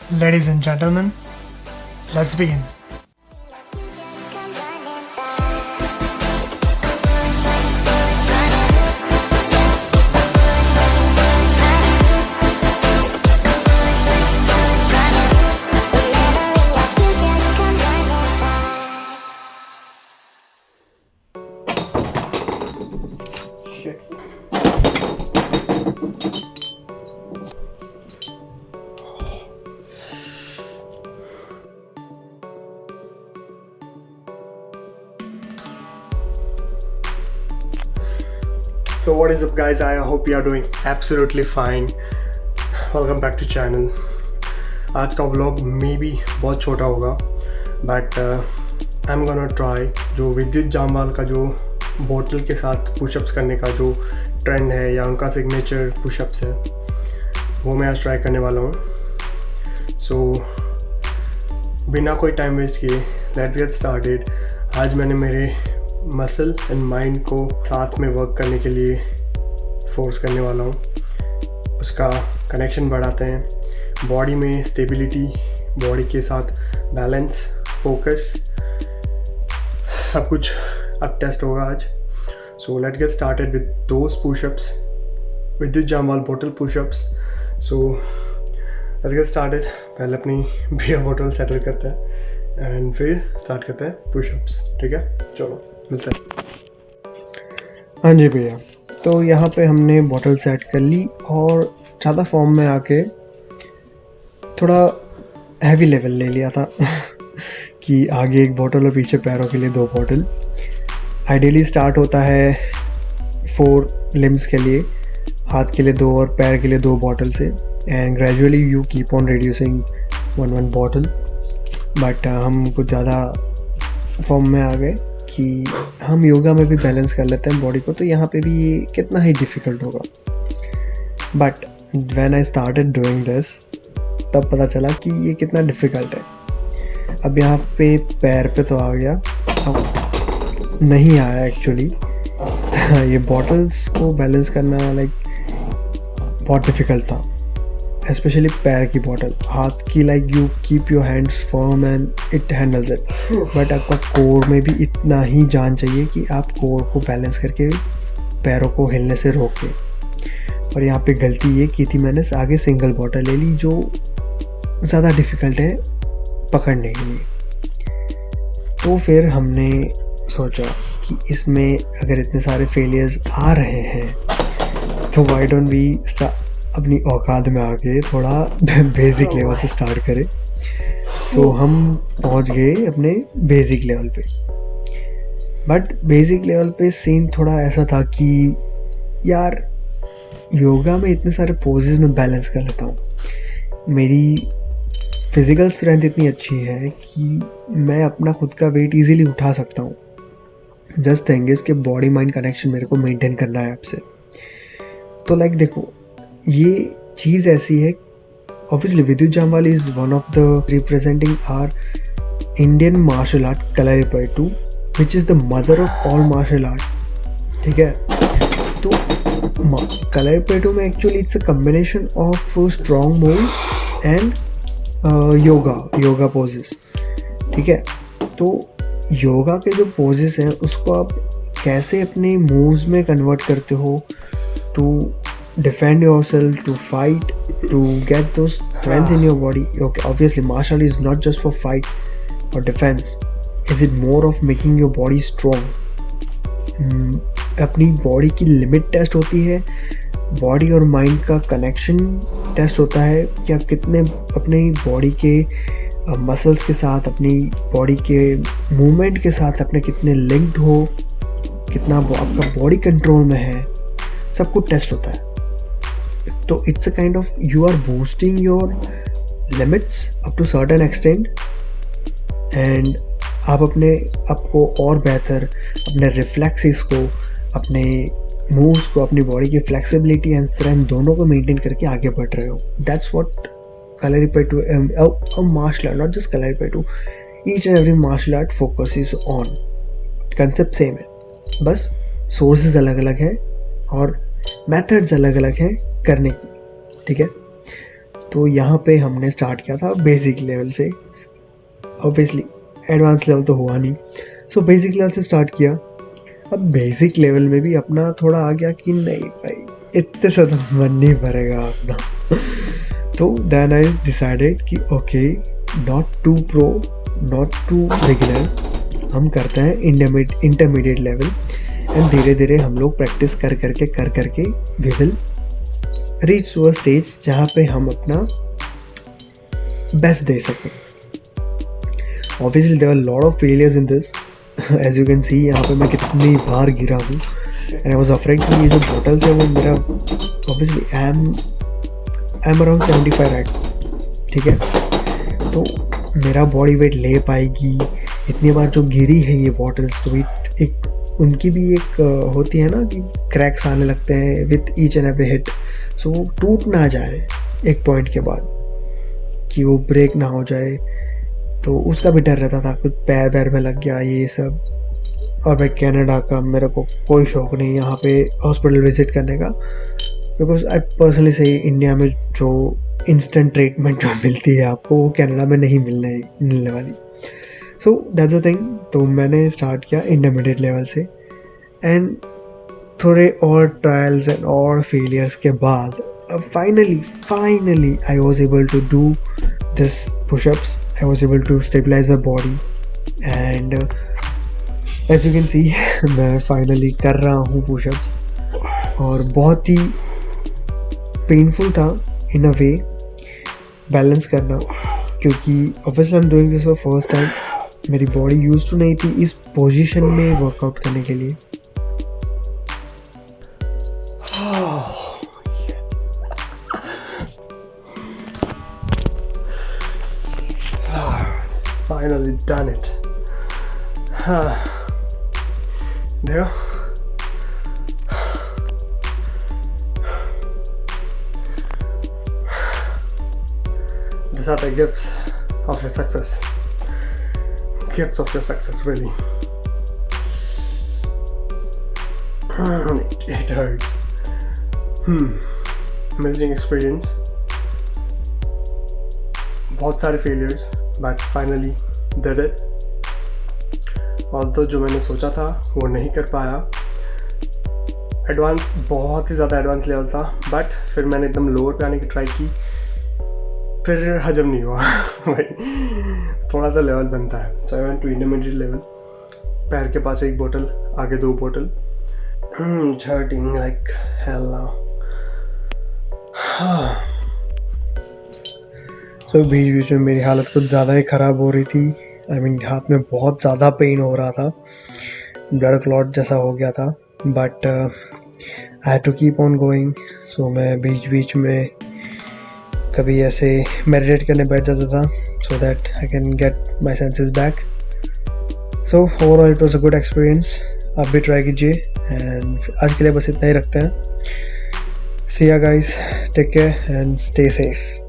Ladies and gentlemen, let's begin. So what is up guys, I hope you are doing absolutely fine. Welcome back to channel. आज का vlog may be बहुत छोटा होगा but I am gonna try जो विद्युत जामवाल का जो बोतल के साथ पुशअप्स करने का जो ट्रेंड है या उनका सिग्नेचर पुशअप्स है वो मैं आज ट्राई करने वाला हूँ. सो बिना कोई टाइम वेस्ट किए लेट्स गेट स्टार्टेड. आज मैंने मेरे मसल एंड माइंड को साथ में वर्क करने के लिए फोर्स करने वाला हूँ. उसका कनेक्शन बढ़ाते हैं. बॉडी में स्टेबिलिटी, बॉडी के साथ बैलेंस, फोकस, सब कुछ अब टेस्ट होगा आज. So let's get started with those pushups, विद्युत जामवाल बोतल pushups. So let's get started. पहले अपनी बियर बोतल सेटल करते हैं एंड फिर स्टार्ट करते हैं पुशअप्स. ठीक है, चलो मिलते हैं. हाँ जी भैया, तो यहाँ पे हमने बॉटल सेट कर ली और ज़्यादा फॉर्म में आके थोड़ा हैवी लेवल ले लिया था कि आगे एक बॉटल और पीछे पैरों के लिए 2 बॉटल. आइडियली स्टार्ट होता है 4 लिम्स के लिए, हाथ के लिए 2 और पैर के लिए 2 बॉटल से, and gradually you keep on reducing 1 bottle. But हम कुछ ज़्यादा फॉर्म में आ गए कि हम योगा में भी बैलेंस कर लेते हैं बॉडी को, तो यहाँ पे भी ये कितना ही डिफ़िकल्ट होगा. But when I started doing this तब पता चला कि ये कितना डिफ़िकल्ट है. अब यहाँ पे पैर पे तो आ गया, अब नहीं आया एक्चुअली. ये बॉटल्स को बैलेंस करना लाइक बहुत डिफ़िकल्ट था, स्पेशली पैर की बॉटल. हाथ की like you keep your hands firm and it handles it, but आपका कोर में भी इतना ही जान चाहिए कि आप कोर को बैलेंस करके पैरों को हिलने से रोके. और यहाँ पे गलती ये की थी मैंने, आगे सिंगल बॉटल ले ली जो ज़्यादा डिफ़िकल्ट है पकड़ने के लिए. तो फिर हमने सोचा कि इसमें अगर इतने सारे फेलियर्स आ रहे हैं तो वाई डोंट वी अपनी औकात में आके थोड़ा बेसिक लेवल से स्टार्ट करें. सो हम पहुंच गए अपने बेसिक लेवल पे. बट बेसिक लेवल पे सीन थोड़ा ऐसा था कि यार योगा में इतने सारे पोजेस में बैलेंस कर लेता हूँ. मेरी फिज़िकल स्ट्रेंथ इतनी अच्छी है कि मैं अपना खुद का वेट इजीली उठा सकता हूँ. जस्ट थिंग इज़ कि बॉडी माइंड कनेक्शन मेरे को मेंटेन करना है आपसे. तो लाइक देखो, ये चीज़ ऐसी है. Obviously Vidyut Jamwal is one of the representing our Indian martial art Kalaripayattu, which is the mother of all martial art. ठीक है, तो कलरीपयट्टू में actually it's a combination of strong moves and yoga poses. ठीक है, तो योगा के जो पोजेस हैं उसको आप कैसे अपने मूव्स में कन्वर्ट करते हो to defend yourself, to fight, to get those strength in your body. Okay, obviously martial is not just for fight or defense. Is it more of making your body strong? अपनी body की limit test होती है, body और mind का connection test होता है कि आप कितने अपनी बॉडी के मसल्स के साथ, अपनी बॉडी के मूवमेंट के साथ अपने कितने लिंक्ड हो, कितना आपका बॉडी कंट्रोल में है, सब कुछ टेस्ट होता है. तो it's a kind of you are boosting your limits up to certain extent, and आप अपने आपको और बेहतर अपने रिफ्लेक्सेस को, अपने मूव्स को, अपनी बॉडी की फ्लेक्सिबिलिटी एंड स्ट्रेंथ दोनों को मेंटेन करके आगे बढ़ रहे हो. That's what Kalaripayattu, a martial art, not just Kalaripayattu, each and every martial art focuses on. Concept same है, बस सोर्सेज अलग अलग हैं और मेथड्स अलग अलग हैं करने की. ठीक है, तो यहाँ पे हमने स्टार्ट किया था बेसिक लेवल से, ऑब्वियसली एडवांस लेवल तो हुआ नहीं, सो बेसिक लेवल से स्टार्ट किया। अब बेसिक लेवल में भी अपना थोड़ा आ गया कि नहीं भाई इतने से तो मन नहीं भरेगा अपना तो देन आई डिसाइडेड कि okay, not to pro not to regular, हम करते हैं इंटरमीडिएट लेवल, एंड धीरे धीरे हम लोग प्रैक्टिस कर करके we will reach to a stage जहाँ पे हम अपना बेस्ट दे सकें। Obviously there are lot of failures in this, as you can see यहाँ पे मैं कितनी बार गिरा हूँ, एंड आई वाज अफ्रेड कि ये जो बॉटल्स है वो मेरा obviously I am around 75 right, ठीक है, तो मेरा बॉडी वेट ले पाएगी इतनी बार जो गिरी है ये बॉटल्स, तो एक उनकी भी एक होती है ना कि क्रैक्स आने लगते हैं with each and every hit, so वो टूट ना जाए एक पॉइंट के बाद, कि वो ब्रेक ना हो जाए, तो उसका भी डर रहता था, कुछ पैर में लग गया ये सब। और मैं कनाडा का मेरे को कोई शौक़ नहीं यहाँ पे हॉस्पिटल विज़िट करने का, बिकॉज आई पर्सनली से इंडिया में जो इंस्टेंट ट्रीटमेंट जो मिलती है आपको वो कनाडा में नहीं मिलने वाली। सो दैट्स अ थिंग, तो मैंने स्टार्ट किया इंटरमीडिएट लेवल से, एंड थोड़े और ट्रायल्स एंड और फेलियर्स के बाद finally I was able to do this push-ups. I was able to stabilize my body, and as you can see मैं finally कर रहा हूँ push-ups, और बहुत ही painful था in a way balance करना, क्योंकि obviously I'm doing this for first time, मेरी body used to नहीं थी इस position में workout करने के लिए। Finally done it. There. These are the gifts of your success. Gifts of your success, really. It hurts. Amazing experience. बहुत सारे failures, but finally did it. Although जो मैंने सोचा था वो नहीं कर पाया, एडवांस बहुत ही ज़्यादा एडवांस लेवल था, बट फिर मैंने एकदम लोअर पे आने की ट्राई की, फिर हजम नहीं हुआ भाई थोड़ा सा लेवल बनता है। So I went to intermediate level, पैर के पास एक बोतल, आगे 2 बोतल, हर्टिंग लाइक हेल नाउ। तो बीच में मेरी हालत कुछ ज़्यादा ही ख़राब हो रही थी, आई मीन हाथ में बहुत ज़्यादा पेन हो रहा था, ब्लड क्लॉट जैसा हो गया था, but I had to keep on going. So मैं बीच में कभी ऐसे मेडिटेट करने बैठ जाता था, so that I can get my senses back. So overall it was a good experience, आप भी ट्राई कीजिए, एंड आज के लिए बस इतना ही रखते हैं। See ya guys, take care and stay safe.